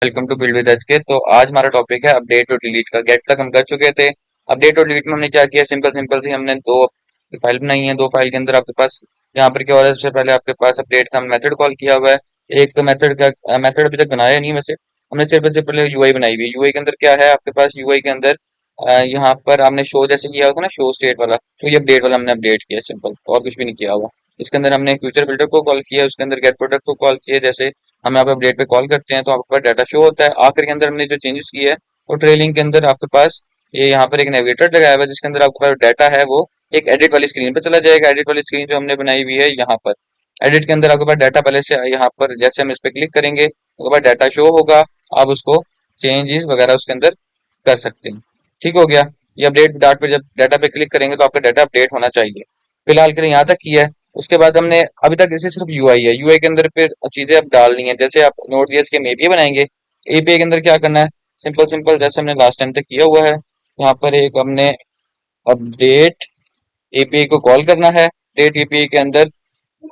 Welcome to build with H K. तो आज हमारा टॉपिक है अपडेट और डिलीट का। गेट तक हम कर चुके थे। अपडेट और डिलीट में हमने क्या किया, सिंपल सिंपल सी हमने दो फाइल बनाई है। दो फाइल के अंदर आपके पास यहाँ पर क्या हो रहा है, सबसे पहले आपके पास अपडेट का मेथड कॉल किया हुआ है। एक मेथड का मेथड अभी तक बनाया नहीं, वैसे हमने सिर्फ से पहले यूआई बनाई हुई है। यूआई के अंदर क्या है आपके पास, यूआई के अंदर यहाँ पर आपने शो जैसे किया हुआ था ना, शो स्टेट वाला, तो ये अपडेट वाला हमने अपडेट किया, सिंपल, और कुछ भी नहीं किया हुआ। इसके अंदर हमने फ्यूचर बिल्डर को कॉल किया, उसके अंदर गेट प्रोडक्ट को कॉल किया। जैसे हम यहाँ पे अपडेट पे कॉल करते हैं तो आपके पास डाटा शो होता है। आखिर के अंदर हमने जो चेंजेस किए हैं, और ट्रेलिंग के अंदर आपके पास ये यहाँ पर एक नेविगेटर लगाया हुआ है, जिसके अंदर आपके पास डाटा है वो एक एडिट वाली स्क्रीन पे चला जाएगा। एडिट वाली स्क्रीन जो हमने बनाई हुई है यहाँ पर, एडिट के अंदर आपके पास डाटा पहले से यहाँ पर, जैसे हम इस पे क्लिक करेंगे आपके पास डाटा शो होगा। आप उसको चेंजेस वगैरह उसके अंदर कर सकते हैं। ठीक हो गया। ये अपडेट डाट पे जब डाटा पे क्लिक करेंगे तो आपका डाटा अपडेट होना चाहिए। फिलहाल के लिए यहाँ तक किया है। उसके बाद हमने अभी तक इसे सिर्फ यूआई है, यूआई के अंदर फिर चीजें अब डालनी है। जैसे आप नोट जेएस के में एपीआई बनाएंगे, एपीआई के अंदर क्या करना है, सिंपल सिंपल जैसे हमने लास्ट टाइम तक किया हुआ है। यहाँ पर एक हमने अपडेट एपीआई को कॉल करना है। अपडेट एपीआई के अंदर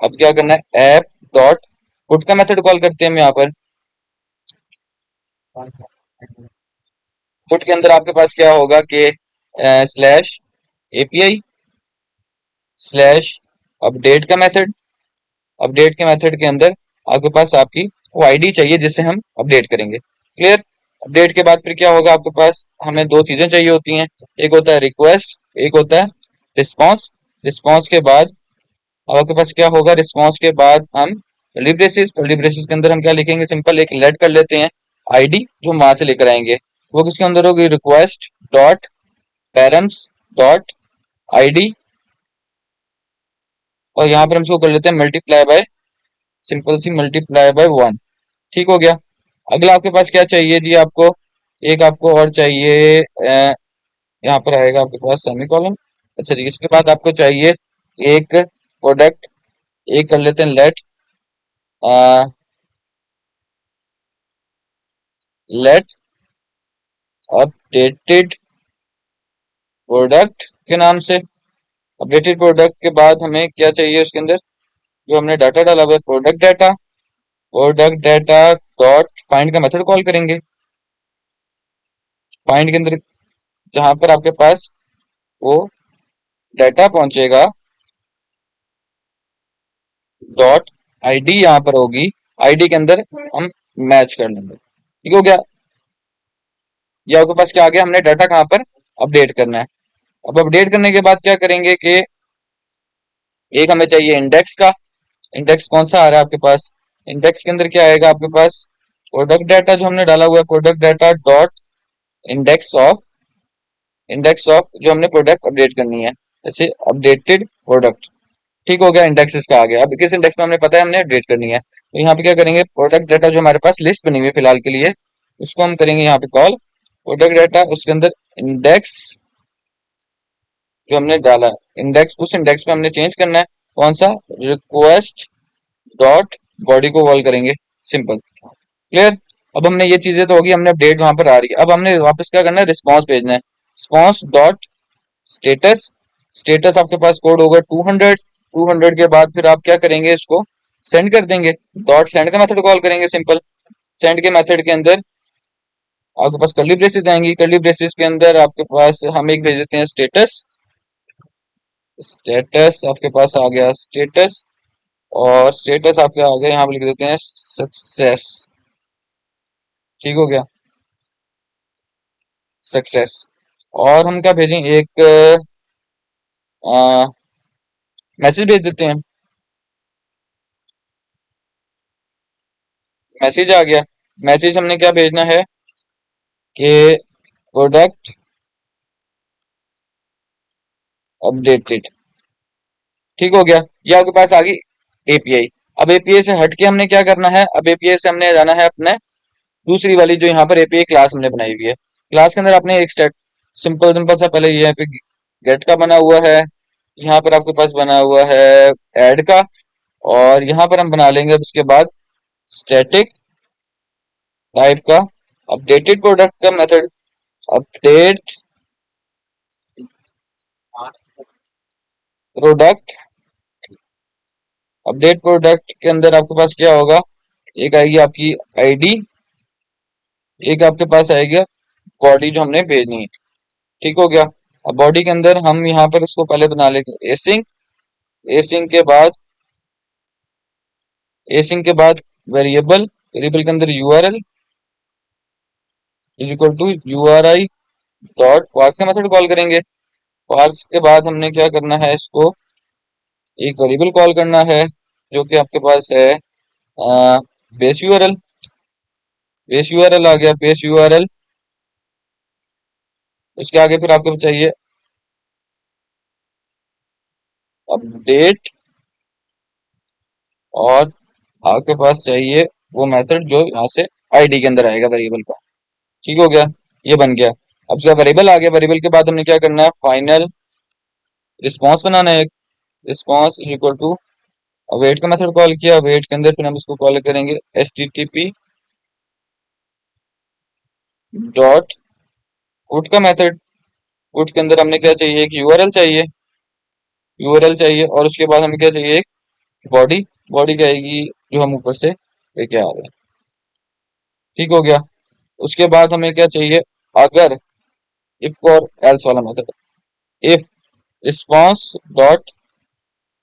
अब क्या करना है, ऐप डॉट पुट का मेथड कॉल करते हैं हम यहाँ पर। पुट के अंदर आपके पास क्या होगा कि स्लैश एपीआई स्लैश अपडेट का मेथड। अपडेट के मेथड के अंदर आपके पास आपकी वो आईडी चाहिए जिससे हम अपडेट करेंगे। क्लियर। अपडेट के बाद फिर क्या होगा, आपके पास हमें दो चीजें चाहिए होती हैं। एक होता है रिक्वेस्ट, एक होता है रिस्पॉन्स। रिस्पॉन्स के बाद अब आपके पास क्या होगा, रिस्पॉन्स के बाद हम कर्ली ब्रेसेस, कर्ली ब्रेसेस के अंदर हम क्या लिखेंगे, सिंपल एक लेट कर लेते हैं आईडी जो हम वहां से लेकर आएंगे। वो किसके अंदर होगी, request dot params dot ID, और यहाँ पर हम इसको कर लेते हैं multiply by, simple C multiply by 1। ठीक हो गया। अगला आपके पास क्या चाहिए जी, आपको एक आपको और चाहिए, यहाँ पर आएगा आपके पास सेमी कॉलम। अच्छा जी, इसके बाद आपको चाहिए एक प्रोडक्ट, एक कर लेते हैं लेट अपडेटेड प्रोडक्ट के नाम से। अपडेटेड प्रोडक्ट के बाद हमें क्या चाहिए उसके अंदर, जो हमने डाटा डाला हुआ है, product data. Product data dot find का मेथड कॉल करेंगे। फाइंड के अंदर जहां पर आपके पास वो डाटा पहुंचेगा, डॉट आईडी यहाँ पर होगी, आईडी के अंदर हम मैच कर लेंगे। ठीक हो गया। ये आपके पास क्या आ गया, हमने डाटा कहाँ पर अपडेट करना है। अब अपडेट करने के बाद क्या करेंगे कि एक हमें चाहिए इंडेक्स का। इंडेक्स कौन सा आ रहा है आपके पास, इंडेक्स के अंदर क्या आएगा आपके पास, प्रोडक्ट डाटा जो हमने डाला हुआ है, product data dot index of, index of जो हमने प्रोडक्ट अपडेट करनी है, जैसे अपडेटेड प्रोडक्ट। ठीक हो गया, इंडेक्स इसका आ गया। अब किस इंडेक्स में हमने पता है हमने अपडेट करनी है, तो यहाँ पे क्या करेंगे, प्रोडक्ट डाटा जो हमारे पास लिस्ट बनी हुई है फिलहाल के लिए, उसको हम करेंगे यहाँ पे कॉल प्रोडक्ट डाटा, उसके अंदर इंडेक्स जो हमने डाला, इंडेक्स उस इंडेक्स में हमने चेंज करना है, कौन सा, रिक्वेस्ट डॉट बॉडी को कॉल करेंगे, सिंपल। क्लियर। अब हमने ये चीजें तो होगी, हमने अपडेट वहां पर आ रही है। अब हमने वापस क्या करना है, रिस्पॉन्स भेजना है। रिस्पॉन्स डॉट स्टेटस, स्टेटस आपके पास कोड होगा 200। 200 के बाद फिर आप क्या करेंगे, इसको सेंड कर देंगे, डॉट सेंड का मेथड कॉल करेंगे, सिंपल। सेंड के मेथड के अंदर आपके पास कर्ली ब्रेसेस आएंगी। कर्ली ब्रेसेस के अंदर आपके पास हम एक भेज देते हैं स्टेटस। स्टेटस आपके पास आ गया स्टेटस, और स्टेटस आपके आ गया, यहाँ पे लिख देते हैं सक्सेस। ठीक हो गया, सक्सेस। और हम क्या भेजें, एक मैसेज भेज देते हैं। मैसेज आ गया। मैसेज हमने क्या भेजना है कि प्रोडक्ट अपडेटेड। ठीक हो गया। ये आपके पास आ गई एपीआई। अब एपीआई से हट के हमने क्या करना है, अब एपीआई से हमने जाना है अपने दूसरी वाली, जो यहाँ पर एपीआई क्लास हमने बनाई हुई है। क्लास के अंदर आपने एक स्टेट, सिंपल सिंपल सा, पहले यहाँ पे गेट का बना हुआ है, यहाँ पर आपके पास बना हुआ है ऐड का, और यहाँ पर हम बना लेंगे उसके बाद स्टैटिक टाइप का अपडेटेड प्रोडक्ट का method. Update product, update product के अंदर आपके पास क्या होगा, एक आएगी आपकी आईडी, एक आपके पास आएगा बॉडी जो हमने भेजनी है। ठीक हो गया। अब बॉडी के अंदर हम यहाँ पर उसको पहले बना लेंगे एसिंग। एसिंग के बाद एसिंग के बाद वेरिएबल। वेरिएबल के अंदर URL is equal to URI dot parse का मेथड कॉल करेंगे। पार्स के बाद हमने क्या करना है, इसको एक वेरिएबल कॉल करना है जो कि आपके पास है बेस यूआरएल। बेस यूआरएल आ गया, बेस यूआरएल। उसके आगे फिर आपको चाहिए अपडेट, और आपके पास चाहिए वो मेथड जो यहाँ से आईडी के अंदर आएगा वेरिएबल का। ठीक हो गया, ये बन गया। अब जब वेरिएबल आ गया, वेरिएबल के बाद हमने क्या करना है, फाइनल रिस्पॉन्स बनाना है। Response is equal to wait का मेथड कॉल किया, वेट के अंदर फिर हम इसको कॉल करेंगे http डॉट पुट का मेथड। पुट के अंदर हमने क्या चाहिए, एक यूआरएल चाहिए। यूआरएल चाहिए और उसके बाद हमें क्या चाहिए, एक बॉडी। बॉडी क्या आएगी, जो हम ऊपर से लेके आ रहे हैं। ठीक हो गया। उसके बाद हमें क्या चाहिए, अगर इफ और एल्स वाला method. If response dot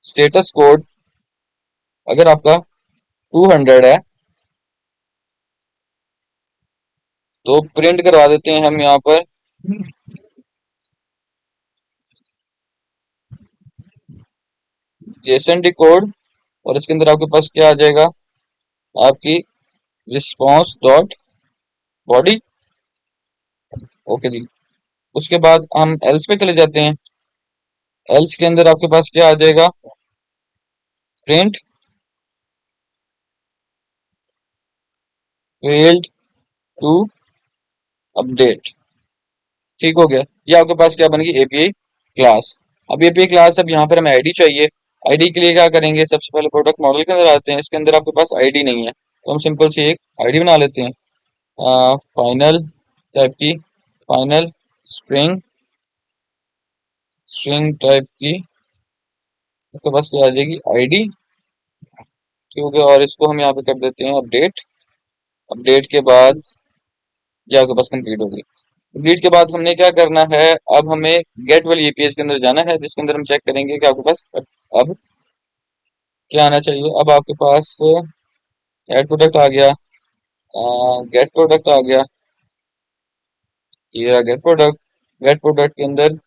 status code, अगर आपका 200 है तो प्रिंट करवा देते हैं हम यहाँ पर जेसन डिकोड। और इसके अंदर आपके पास क्या आ जाएगा, आपकी रिस्पॉन्स डॉट बॉडी। ओके जी। उसके बाद हम एल्स पे चले जाते हैं। एल्स के अंदर आपके पास क्या आ जाएगा, प्रिंट फेल्ड टू अपडेट। ठीक हो गया। ये आपके पास क्या बनेगी, एपीआई क्लास। अब एपीआई क्लास, अब यहाँ पर हमें आईडी चाहिए। आईडी के लिए क्या करेंगे, सबसे पहले प्रोडक्ट मॉडल के अंदर आते हैं। इसके अंदर आपके पास आईडी नहीं है तो हम सिंपल सी एक आईडी बना लेते हैं। फाइनल टाइप की, फाइनल स्ट्रिंग, स्ट्रिंग टाइप की आपके पास क्या आ जाएगी, आईडी। ठीक हो गया। और इसको हम यहाँ पे कर देते हैं अपडेट। अपडेट के बाद ये आपके पास कंप्लीट हो गई। कंप्लीट के बाद हमने क्या करना है, अब हमें गेट वाली एपीआई के अंदर जाना है, जिसके अंदर हम चेक करेंगे कि आपके पास अब क्या आना चाहिए। अब आपके पास एड प्रोडक्ट आ गया, गेट प्रोडक्ट आ गया, ये रहा गेट प्रोडक्ट। गेट प्रोडक्ट के अंदर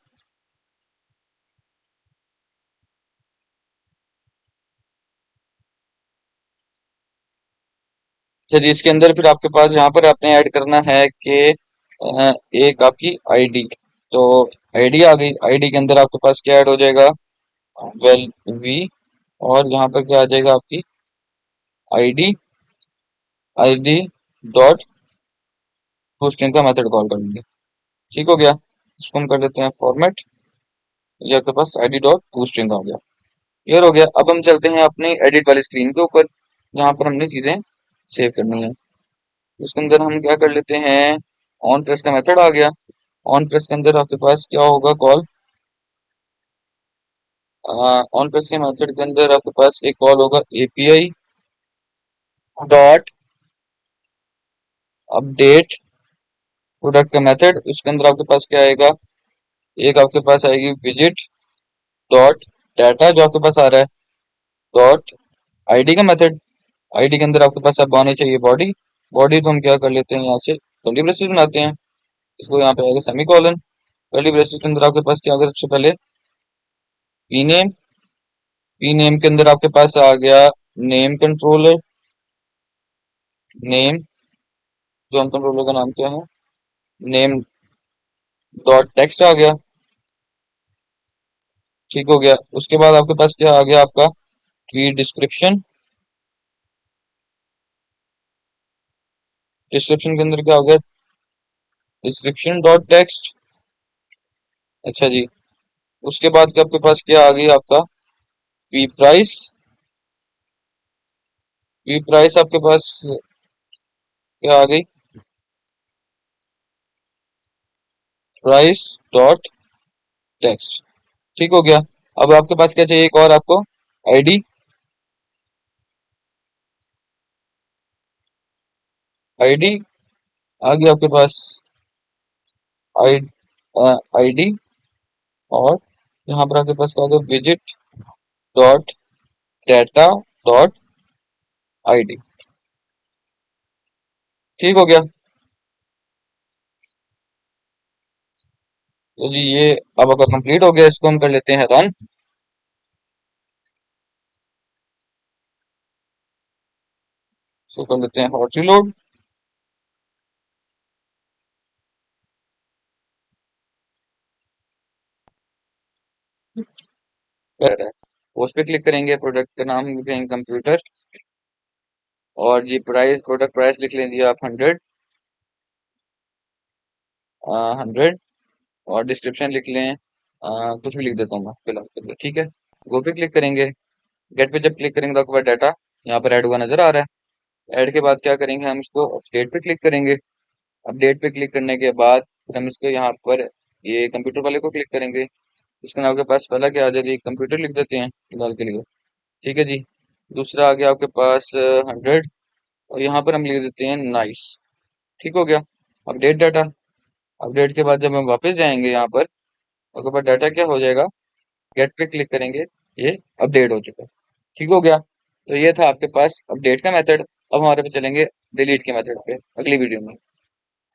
चलिए, इसके अंदर फिर आपके पास यहाँ पर आपने ऐड करना है कि एक आपकी आईडी। तो आईडी आ गई। आईडी के अंदर आपके पास क्या ऐड हो जाएगा, वेल वी। और यहाँ पर क्या आ जाएगा, आपकी आईडी। आईडी डॉट टोस्टिंग का मेथड कॉल करेंगे। ठीक हो गया। इसको हम कर देते हैं फॉर्मेट। ये आपके पास आईडी डॉट टोस्टिंग आ गया। क्लियर हो गया। अब हम चलते हैं अपनी एडिट वाली स्क्रीन के ऊपर, जहाँ पर हमने चीजें सेव करनी है। उसके अंदर हम क्या कर लेते हैं, ऑन प्रेस का मेथड आ गया। ऑन प्रेस के अंदर आपके पास क्या होगा, कॉल। ऑन प्रेस के मेथड के अंदर आपके पास एक कॉल होगा एपीआई डॉट अपडेट प्रोडक्ट का मेथड। उसके अंदर आपके पास क्या आएगा, एक आपके पास आएगी विजिट डॉट डाटा, जो आपके पास आ रहा है, डॉट आईडी का मेथड। आईडी के अंदर आपके पास अब आनी चाहिए बॉडी। बॉडी को हम क्या कर लेते हैं, यहाँ से कर्ली ब्रेसेस बनाते हैं। इसको यहाँ पे आएगा सेमी कॉलन। कर्ली ब्रेसेस के अंदर आपके पास क्या आएगा, सबसे पहले पी नेम। पी नेम के अंदर आपके पास आ गया नेम कंट्रोलर। नेम, जो हम कंट्रोलर का नाम क्या है, नेम डॉट टेक्स्ट आ गया। ठीक हो गया। उसके बाद आपके पास क्या आ गया, आपका ट्वीट डिस्क्रिप्शन। डिस्क्रिप्शन के अंदर क्या हो गया, डिस्क्रिप्शन डॉट टेक्स्ट। अच्छा जी। उसके बाद आपके पास क्या आ गई, आपका फी प्राइस। फी प्राइस आपके पास क्या आ गई, प्राइस डॉट टेक्स्ट। ठीक हो गया। अब आपके पास क्या चाहिए, एक और आपको आईडी। आईडी आ गया आपके पास आई आईडी, और यहाँ पर आपके पास क्या होगा, visit dot data dot ID. ठीक हो गया। तो जी ये अब आपका कंप्लीट हो गया, इसको हम कर लेते हैं रन। इसको कर लेते हैं हॉट रिलोड। उस पे क्लिक करेंगे, प्रोडक्ट का नाम लिखेंगे कंप्यूटर, और ये प्राइस, प्रोडक्ट प्राइस लिख लेंगे आप 100, 100, और डिस्क्रिप्शन लिख लें, कुछ भी लिख देता हूँ मैं फिलहाल के लिए, ठीक है। गो पे क्लिक करेंगे। गेट पे जब क्लिक करेंगे तो आपके पास डाटा यहाँ पर ऐड हुआ नजर आ रहा है। ऐड के बाद क्या करेंगे, हम इसको अपडेट पे क्लिक करेंगे। अपडेट पे क्लिक करने के बाद फिर हम इसको यहाँ पर ये कंप्यूटर वाले को क्लिक करेंगे। इसका नाम आपके पास पहला क्या आ जाए जी, कंप्यूटर लिख देते हैं फिलहाल के लिए, ठीक है जी। दूसरा आ गया आपके पास 100, और यहाँ पर हम लिख देते हैं नाइस। ठीक हो गया। Update data. अपडेट के बाद जब हम वापस जाएंगे यहाँ पर, उसके बाद डाटा क्या हो जाएगा, गेट पे क्लिक करेंगे, ये अपडेट हो चुका है। ठीक हो गया। तो ये था आपके पास अपडेट का मेथड। अब हमारे पे चलेंगे डिलीट के मेथड पे अगली वीडियो में।